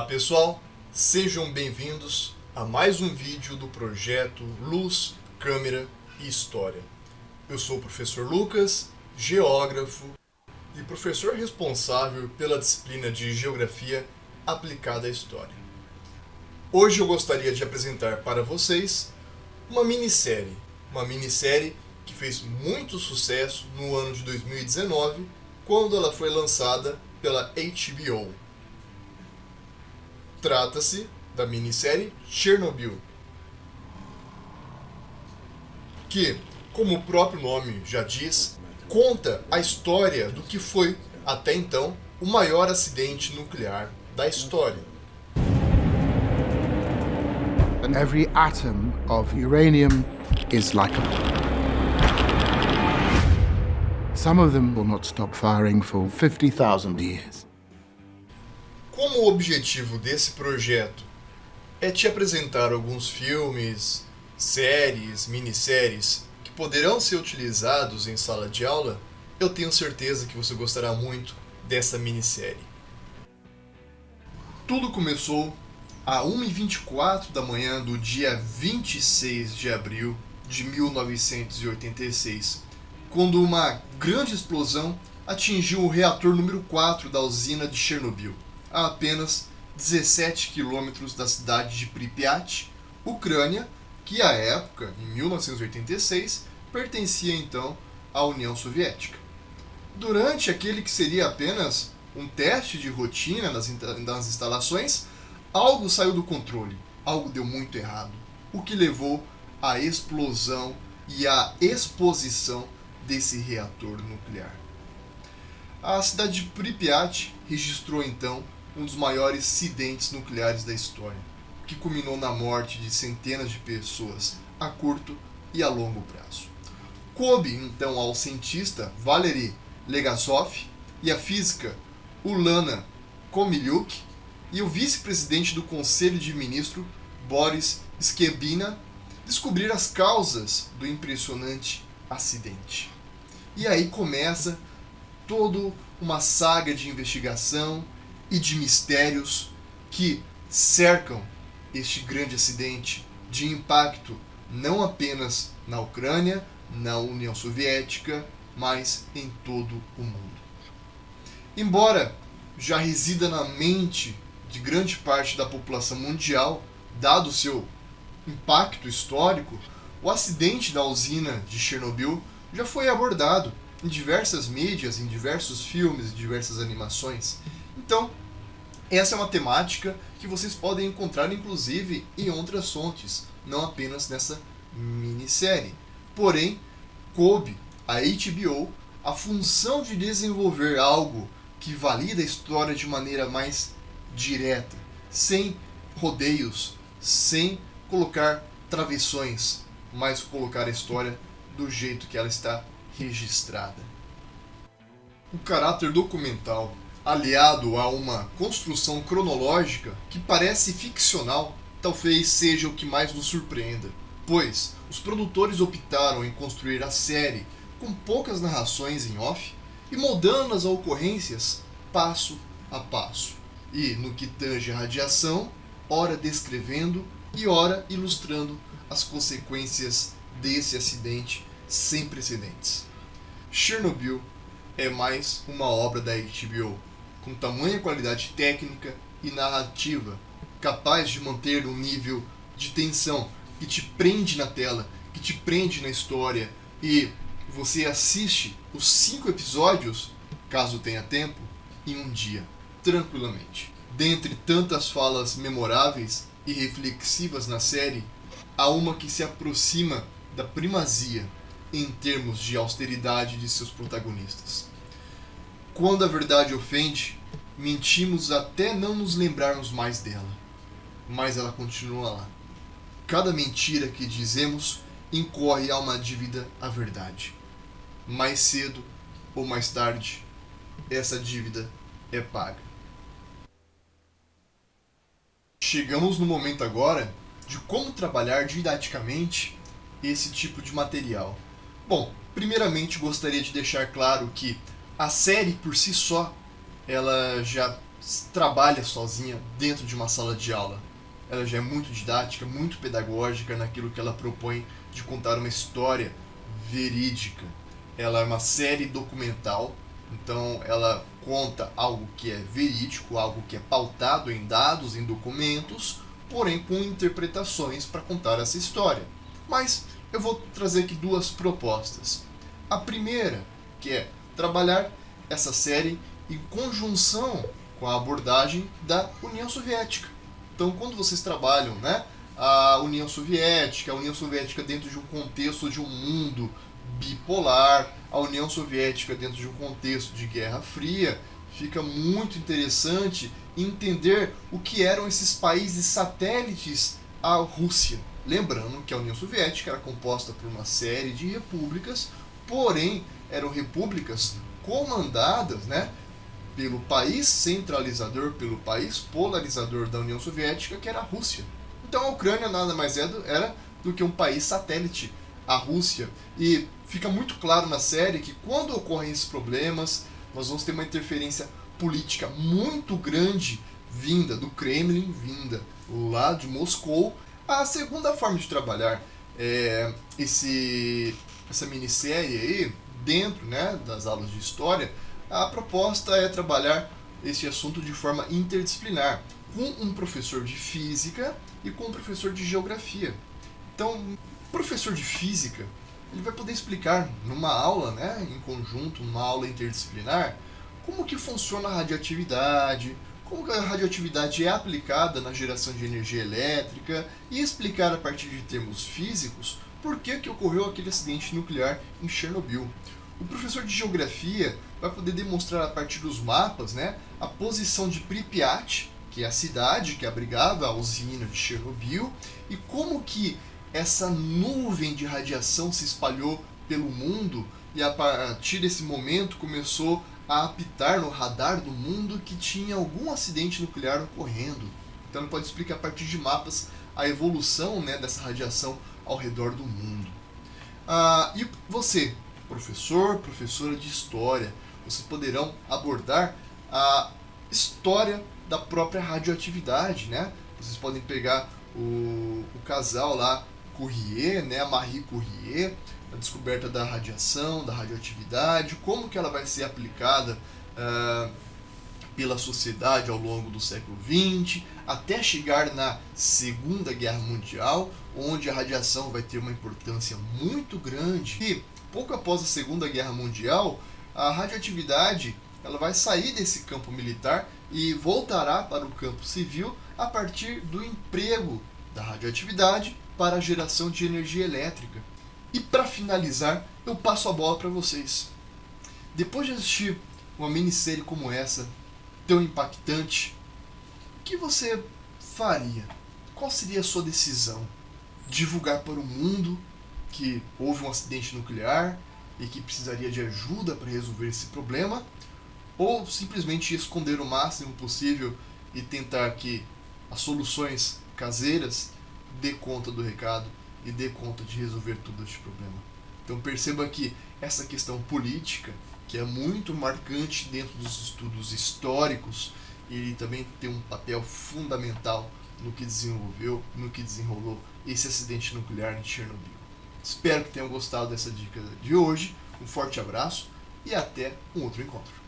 Olá pessoal, sejam bem-vindos a mais um vídeo do projeto Luz, Câmera e História. Eu sou o professor Lucas, geógrafo e professor responsável pela disciplina de Geografia aplicada à História. Hoje eu gostaria de apresentar para vocês uma minissérie que fez muito sucesso no ano de 2019, quando ela foi lançada pela HBO. Trata-se da minissérie Chernobyl, que, como o próprio nome já diz, conta a história do que foi, até então, o maior acidente nuclear da história. And every atom of uranium is like a... Some of them will not stop firing for 50,000 years. Como o objetivo desse projeto é te apresentar alguns filmes, séries, minisséries que poderão ser utilizados em sala de aula, eu tenho certeza que você gostará muito dessa minissérie. Tudo começou a 1h24 da manhã do dia 26 de abril de 1986, quando uma grande explosão atingiu o reator número 4 da usina de Chernobyl, a apenas 17 quilômetros da cidade de Pripyat, Ucrânia, que à época, em 1986, pertencia então à União Soviética. Durante aquele que seria apenas um teste de rotina nas instalações, algo saiu do controle, algo deu muito errado, o que levou à explosão e à exposição desse reator nuclear. A cidade de Pripyat registrou então um dos maiores acidentes nucleares da história, que culminou na morte de centenas de pessoas a curto e a longo prazo. Coube então ao cientista Valery Legasov e à física Ulana Komilyuk e o vice-presidente do Conselho de Ministros Boris Skebina descobrir as causas do impressionante acidente. E aí começa toda uma saga de investigação e de mistérios que cercam este grande acidente de impacto não apenas na Ucrânia, na União Soviética, mas em todo o mundo. Embora já resida na mente de grande parte da população mundial, dado o seu impacto histórico, o acidente da usina de Chernobyl já foi abordado em diversas mídias, em diversos filmes e diversas animações. Então, essa é uma temática que vocês podem encontrar inclusive em outras fontes, não apenas nessa minissérie. Porém, coube à HBO a função de desenvolver algo que valida a história de maneira mais direta, sem rodeios, sem colocar travessões, mas colocar a história do jeito que ela está registrada. O caráter documental, aliado a uma construção cronológica que parece ficcional, talvez seja o que mais nos surpreenda, pois os produtores optaram em construir a série com poucas narrações em off e moldando as ocorrências passo a passo, e no que tange a radiação, ora descrevendo e ora ilustrando as consequências desse acidente sem precedentes. Chernobyl é mais uma obra da HBO, com tamanha qualidade técnica e narrativa, capaz de manter um nível de tensão que te prende na tela, que te prende na história, e você assiste os 5 episódios, caso tenha tempo, em um dia, tranquilamente. Dentre tantas falas memoráveis e reflexivas na série, há uma que se aproxima da primazia em termos de austeridade de seus protagonistas. Quando a verdade ofende, mentimos até não nos lembrarmos mais dela, mas ela continua lá. Cada mentira que dizemos incorre a uma dívida à verdade. Mais cedo ou mais tarde, essa dívida é paga. Chegamos no momento agora de como trabalhar didaticamente esse tipo de material. Bom, primeiramente gostaria de deixar claro que a série por si só, ela já trabalha sozinha dentro de uma sala de aula. Ela já é muito didática, muito pedagógica naquilo que ela propõe de contar uma história verídica. Ela é uma série documental, então ela conta algo que é verídico, algo que é pautado em dados, em documentos, porém com interpretações para contar essa história. Mas eu vou trazer aqui duas propostas. A primeira, que é trabalhar essa série em conjunção com a abordagem da União Soviética. Então, quando vocês trabalham, né, a União Soviética dentro de um contexto de um mundo bipolar, a União Soviética dentro de um contexto de Guerra Fria, fica muito interessante entender o que eram esses países satélites à Rússia. Lembrando que a União Soviética era composta por uma série de repúblicas, porém eram repúblicas comandadas, né, pelo país centralizador, pelo país polarizador da União Soviética, que era a Rússia. Então a Ucrânia nada mais era do que um país satélite à Rússia. E fica muito claro na série que quando ocorrem esses problemas, nós vamos ter uma interferência política muito grande vinda do Kremlin, vinda lá de Moscou. A segunda forma de trabalhar essa minissérie aí, dentro, né, das aulas de história, a proposta é trabalhar esse assunto de forma interdisciplinar, com um professor de física e com um professor de geografia. Então, o professor de física, ele vai poder explicar numa aula, né, em conjunto, numa aula interdisciplinar, como que funciona a radioatividade, como que a radioatividade é aplicada na geração de energia elétrica e explicar a partir de termos físicos por que ocorreu aquele acidente nuclear em Chernobyl. O professor de geografia vai poder demonstrar a partir dos mapas, né, a posição de Pripyat, que é a cidade que abrigava a usina de Chernobyl, e como que essa nuvem de radiação se espalhou pelo mundo e a partir desse momento começou a apitar no radar do mundo que tinha algum acidente nuclear ocorrendo. Então ele pode explicar a partir de mapas a evolução, né, dessa radiação ao redor do mundo. E você, professor, professora de história, vocês poderão abordar a história da própria radioatividade, né? Vocês podem pegar o casal lá, Curie, né, a Marie Curie, a descoberta da radiação, da radioatividade, como que ela vai ser aplicada pela sociedade ao longo do século XX, até chegar na Segunda Guerra Mundial, onde a radiação vai ter uma importância muito grande. E pouco após a Segunda Guerra Mundial, a radioatividade ela vai sair desse campo militar e voltará para o campo civil a partir do emprego da radioatividade para a geração de energia elétrica. E para finalizar, eu passo a bola para vocês. Depois de assistir uma minissérie como essa, tão impactante, o que você faria? Qual seria a sua decisão? Divulgar para o mundo que houve um acidente nuclear e que precisaria de ajuda para resolver esse problema? Ou simplesmente esconder o máximo possível e tentar que as soluções caseiras dê conta do recado e dê conta de resolver todo este problema? Então perceba que essa questão política, que é muito marcante dentro dos estudos históricos, ele também tem um papel fundamental no que desenrolou esse acidente nuclear em Chernobyl. Espero que tenham gostado dessa dica de hoje. Um forte abraço e até um outro encontro.